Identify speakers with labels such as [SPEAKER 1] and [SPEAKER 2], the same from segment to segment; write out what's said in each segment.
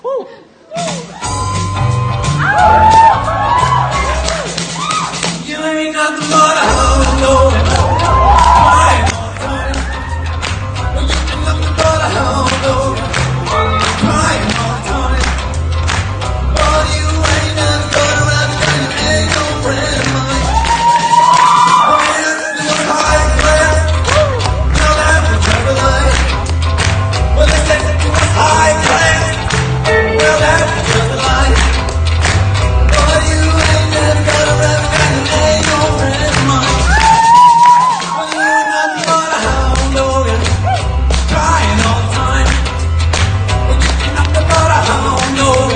[SPEAKER 1] You ain't nothing but a hound dog. Crying all the time. Well, you ain't nothing but a hound dog. Crying all the time. Well, you ain't nothing but a rabbit and you ain't no friend of mine. Well, you look high class. Now that's a trouble line. Well, they said you was high class. Well, that's a trouble line. Well, you ain't nothing but a rabbit and you ain't no friend of mine. Well, you ain't nothing but a hound dog and crying all the time. Well, you ain't nothing but a hound dog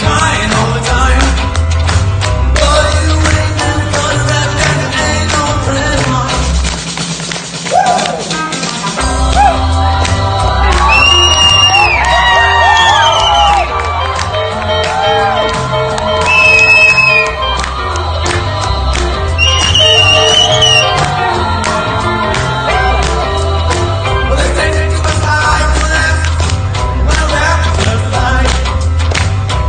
[SPEAKER 1] crying all the time. Well, you ain't nothing but a rabbit and you ain't no friend of mine. Well, they say that you was high class. Well, that's just like.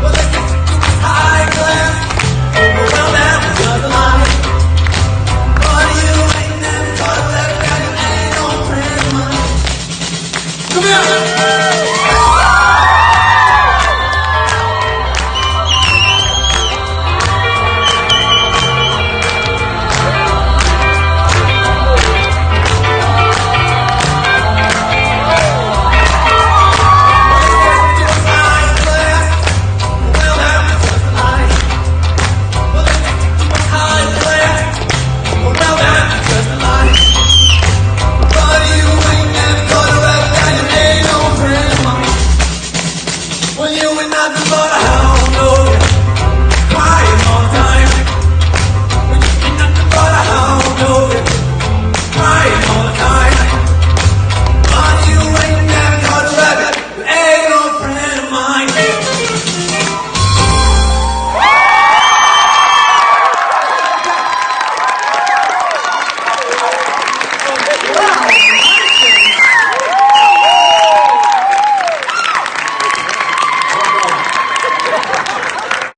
[SPEAKER 1] Well, they say that you was high class. Well, that's just like. But you ain't never got a rabbit and you ain't no friend of mine. Come here. Well, you ain't nothing but a hound